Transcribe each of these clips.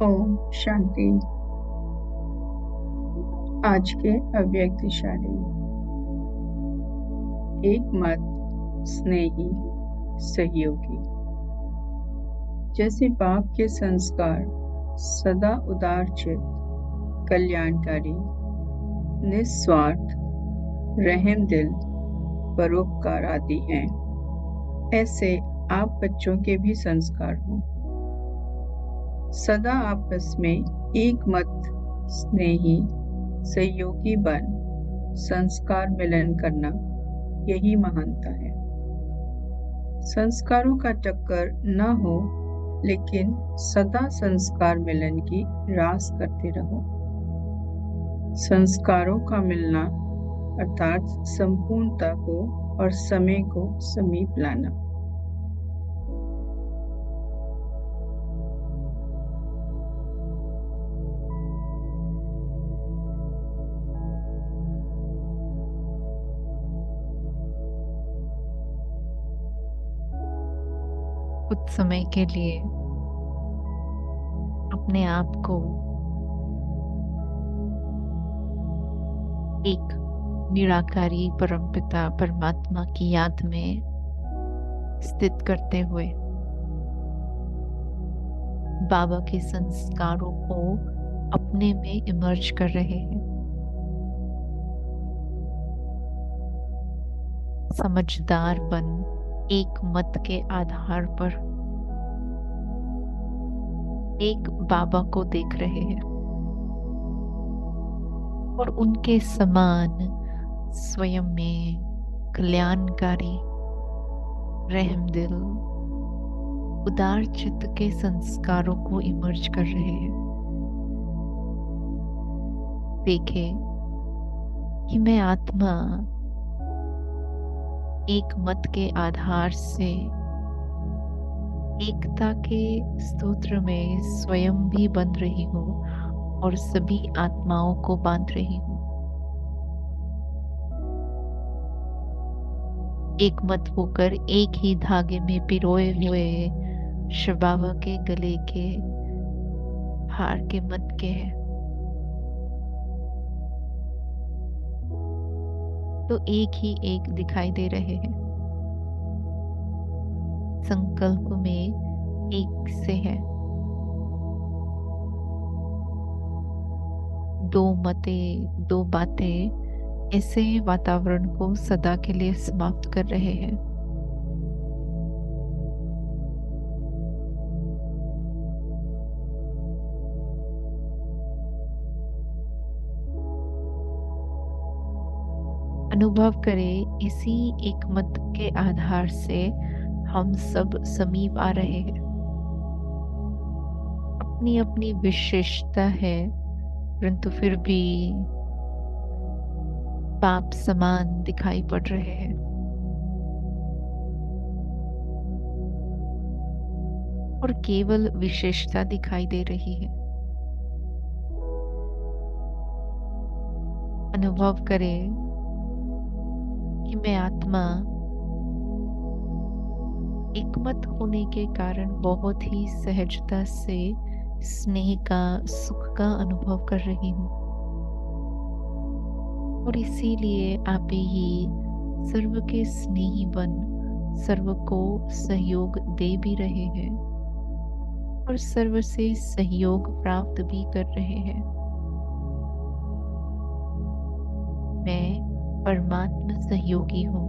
ओम शांति। आज के अव्यक्त दिशाली एक मत, स्नेही, सहयोगी। जैसे बाप के संस्कार सदा उदारचित, कल्याणकारी, निस्वार्थ, रहम दिल, परोपकार आदि हैं, ऐसे आप बच्चों के भी संस्कार हों। सदा आपस में एक मत, स्नेही, सहयोगी बन संस्कार मिलन करना, यही महानता है। संस्कारों का टक्कर न हो, लेकिन सदा संस्कार मिलन की रास करते रहो। संस्कारों का मिलना अर्थात संपूर्णता को और समय को समीप लाना। कुछ समय के लिए अपने आप को एक निराकारी परमपिता परमात्मा की याद में स्थित करते हुए बाबा के संस्कारों को अपने में इमर्ज कर रहे हैं। समझदार बन एक मत के आधार पर एक बाबा को देख रहे हैं और उनके समान स्वयं में कल्याणकारी, रहमदिल, उदार चित्त के संस्कारों को इमर्ज कर रहे हैं। देखें कि मैं आत्मा एक मत के आधार से एकता के स्तोत्र में स्वयं भी बंध रही हूँ और सभी आत्माओं को बांध रही हूँ। एक मत होकर एक ही धागे में पिरोए हुए शिव बाबा के गले के हार के मत के हैं। तो एक ही एक दिखाई दे रहे हैं। संकल्प में एक से है। दो मतें, दो बातें ऐसे वातावरण को सदा के लिए समाप्त कर रहे हैं। अनुभव करें इसी एक मत के आधार से हम सब समीप आ रहे हैं। अपनी अपनी विशेषता है, परंतु फिर भी बाप समान दिखाई पड़ रहे हैं। और केवल विशेषता दिखाई दे रही है। अनुभव करें कि मैं आत्मा एकमत होने के कारण बहुत ही सहजता से स्नेह का, सुख का अनुभव कर रही हूँ और इसीलिए आप ही सर्व के स्नेही बन सर्व को सहयोग दे भी रहे हैं और सर्व से सहयोग प्राप्त भी कर रहे हैं। मैं परमात्मा सहयोगी हूँ,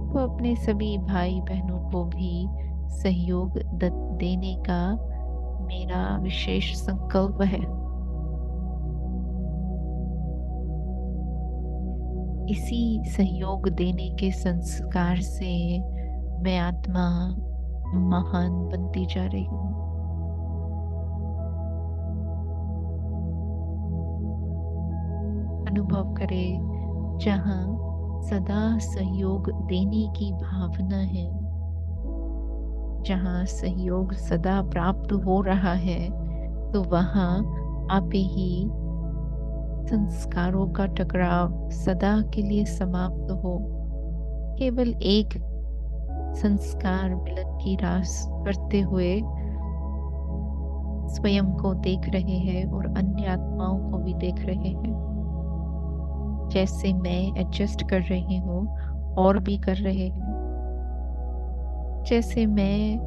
तो अपने सभी भाई बहनों को भी सहयोग देने का मेरा विशेष संकल्प है। इसी सहयोग देने के संस्कार से मैं आत्मा महान बनती जा रही हूँ। अनुभव करें जहाँ सदा सहयोग देने की भावना है, जहाँ सहयोग सदा प्राप्त हो रहा है, तो वहाँ आप ही संस्कारों का टकराव सदा के लिए समाप्त हो। केवल एक संस्कार मिलन की रास करते हुए स्वयं को देख रहे हैं और अन्य आत्माओं को भी देख रहे हैं। जैसे मैं एडजस्ट कर रही हूँ और भी कर रहे हैं। जैसे मैं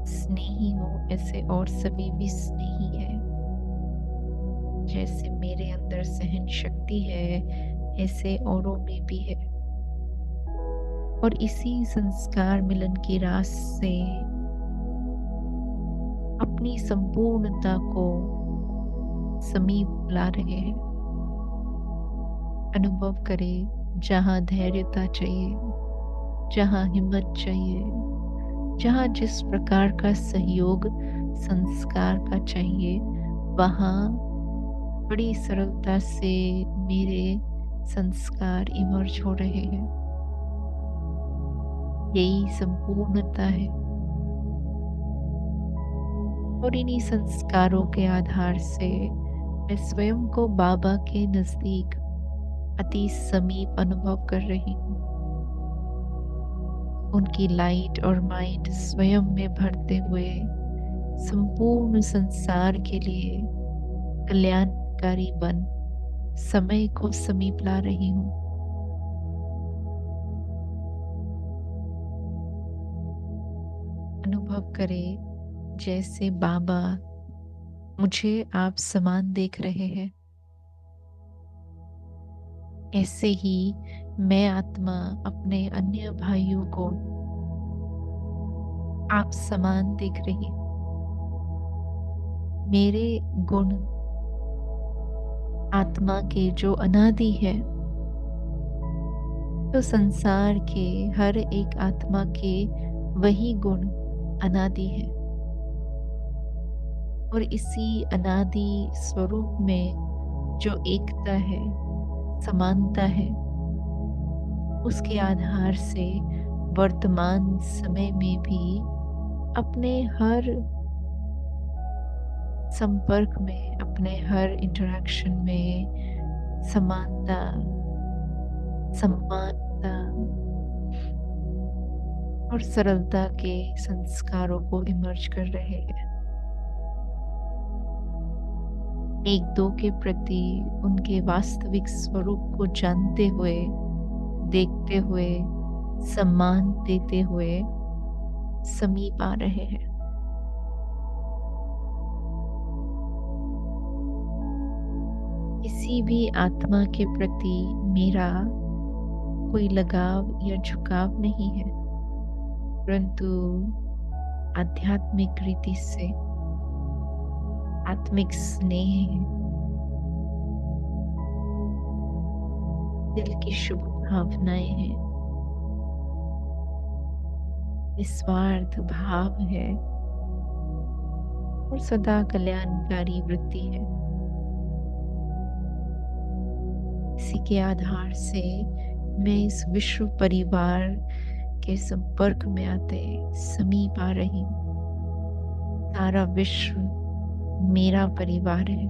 स्नेही हूँ ऐसे और सभी भी स्नेही है। जैसे मेरे अंदर सहन शक्ति है ऐसे औरों में भी है। और इसी संस्कार मिलन की राह से अपनी संपूर्णता को समीप ला रहे हैं। अनुभव करें जहाँ धैर्यता चाहिए, जहाँ हिम्मत चाहिए, जहाँ जिस प्रकार का सहयोग संस्कार का चाहिए, वहाँ बड़ी सरलता से मेरे संस्कार इमर्ज हो रहे हैं। यही संपूर्णता है। और इन्हीं संस्कारों के आधार से मैं स्वयं को बाबा के नजदीक अति समीप अनुभव कर रही हूँ। उनकी लाइट और माइंड स्वयं में भरते हुए संपूर्ण संसार के लिए कल्याणकारी बन समय को समीप ला रही हूँ। अनुभव करें जैसे बाबा मुझे आप समान देख रहे हैं। ऐसे ही मैं आत्मा अपने अन्य भाइयों को आप समान देख रही हूँ। मेरे गुण आत्मा के जो अनादि है, तो संसार के हर एक आत्मा के वही गुण अनादि है। और इसी अनादि स्वरूप में जो एकता है, समानता है, उसके आधार से वर्तमान समय में भी अपने हर संपर्क में, अपने हर इंटरेक्शन में समानता, सम्मानता और सरलता के संस्कारों को इमर्ज कर रहे हैं। एक दो के प्रति उनके वास्तविक स्वरूप को जानते हुए, देखते हुए, सम्मान देते हुए समीप आ रहे हैं। किसी भी आत्मा के प्रति मेरा कोई लगाव या झुकाव नहीं है, परंतु आध्यात्मिक रीति से आत्मिक स्नेह है, दिल की शुभ भावनाएं हैं, निस्वार्थ भाव है और सदा कल्याणकारी वृत्ति है। इसी के आधार से मैं इस विश्व परिवार के संपर्क में आते समीप आ रही हूँ। सारा विश्व मेरा परिवार है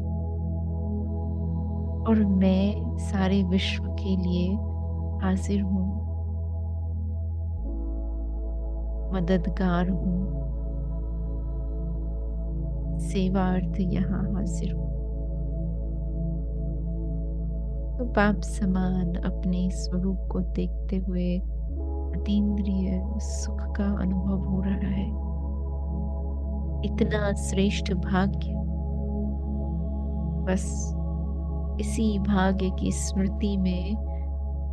और मैं सारे विश्व के लिए हाजिर हूँ, मददगार हूँ, सेवार्थ यहाँ हाजिर हूँ। तो बाप समान अपने स्वरूप को देखते हुए अतीन्द्रिय सुख का अनुभव हो रहा है। इतना श्रेष्ठ भाग्य, बस इसी भाग्य की स्मृति में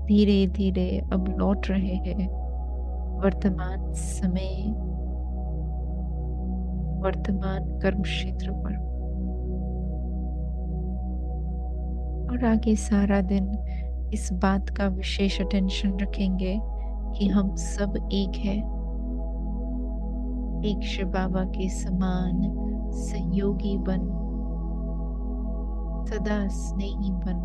धीरे धीरे अब लौट रहे हैं वर्तमान समय, वर्तमान कर्म क्षेत्र पर। और आगे सारा दिन इस बात का विशेष अटेंशन रखेंगे कि हम सब एक है, एक शिव बाबा के समान सहयोगी बन, सदा स्नेही बन,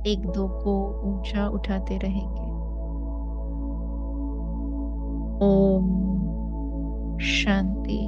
एक दो को ऊंचा उठाते रहेंगे। ओम शांति।